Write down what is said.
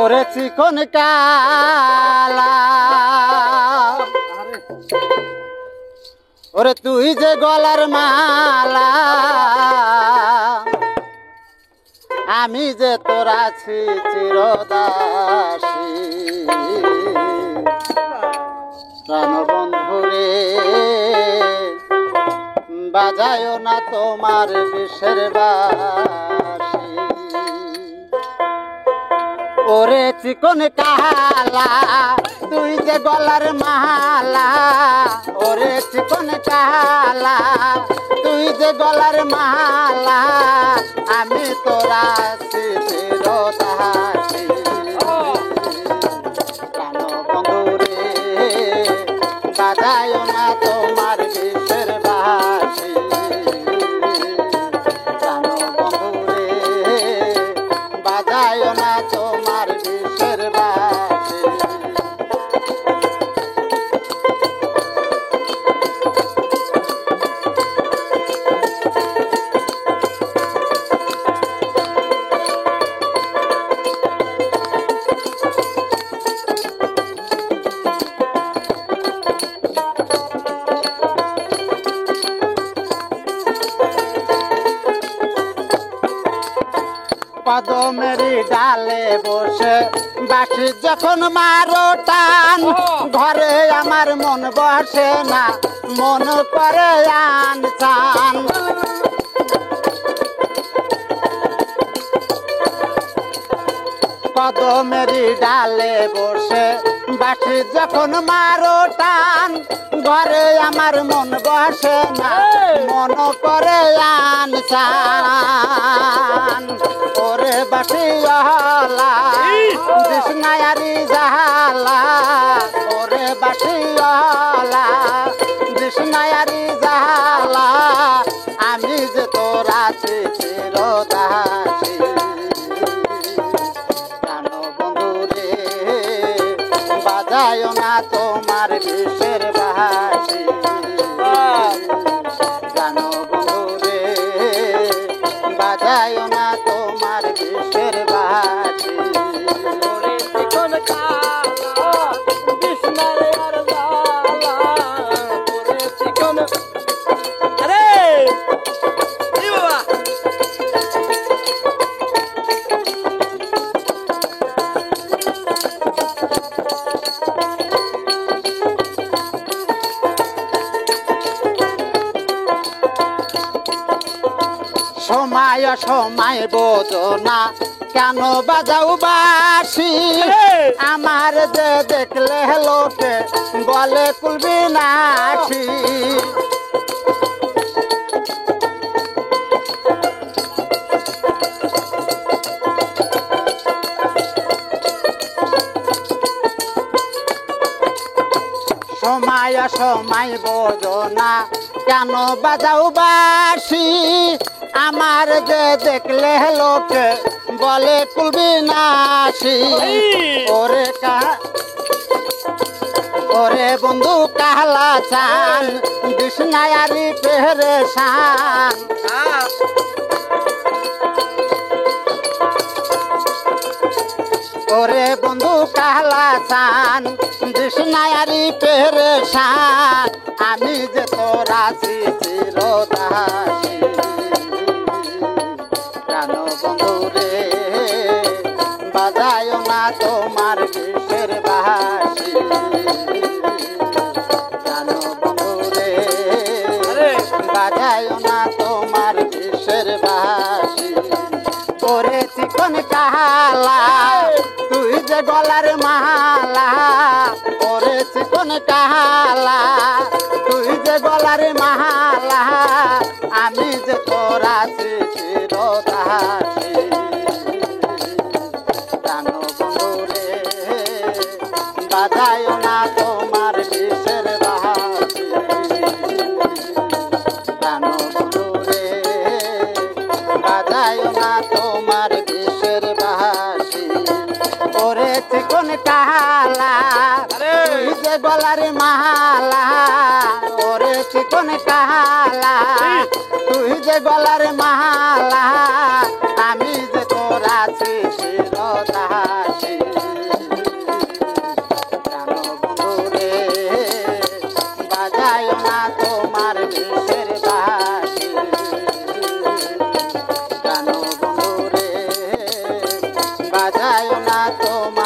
ওরে চিকন কালা ওরে তুই যে গলার মালা আমি যে তোর আছি চিরদাসী প্রাণবন্ধুরে বাজায় না তোমার বিষের বাঁশি ওরে চিকন কালা তুই যে গলার মালা ওরে চিকন কালা তুই যে গলার মালা আমি তোরা চিরদাসী প্রাণবন্ধুরে বাজায় না তোমার বিষের বাঁশি প্রাণবন্ধুরে বাজায় না তোমার বিষের বাঁশি কদমেরি ডালে বসে বাঁশি যখন মারো টান ঘরে আমার মন বসে না মন করে আন চান কদমেরি ডালে বসে বাঁশি যখন মারো টান ঘরে আমার মন বসে না মন করে আন চান ওরে বাঁশিওয়ালা কৃষ্ণায়ারি জালা ওরে বাঁশিওয়ালা কৃষ্ণায়ারি জালা আমি যে তোর আছি চিরদাসী প্রাণবন্ধুরে বাজায় না তোমার বিষের বাঁশি প্রাণবন্ধুরে বাজায় না তোমার বিষের বাঁশি ওরে চিকন কালা বিষ্ণার আর জালা ওরে চিকন আরে এই বাবা সময় সময় বোঝো না কেন বাজাও বাঁশি আমার যে দেখলে লোকে বলে কুলবি নাশি সময় সময় বোঝো না কেন বাজাও বাঁশি আমার যে দেখলে লোকে বলে কুলবি নাশি ওরে বন্ধু কাহলা চান বিষ্ণায়ারি পেরেশান ওরে বন্ধু কাহলা চান বিষ্ণায়ারি পেরেশান আমি যে তোর আছি চিরদাসী প্রাণবন্ধুরে বাজায় না তোমার বিষের বাঁশি প্রাণবন্ধুরে বাজায় না তোমার বিষের বাঁশি ওরে চিকন কালা তুই যে গলার মালা ওরে চিকন কালা তুই যে গলার মালা আমি যে তোর আছি চিরদাসী প্রাণবন্ধুরে বাজায় না তোমার বিষের বাঁশি প্রাণবন্ধুরে বাজায় না তোমার বিষের বাঁশি ওরে চিকন কালা তুই যে গলার মালা ওরে চিকন কালা তুই যে গলার মালা আমি যে তোর আছি চিরদাসী। সুখের বাসি জানো বন্ধুরে বাজায় না তোমার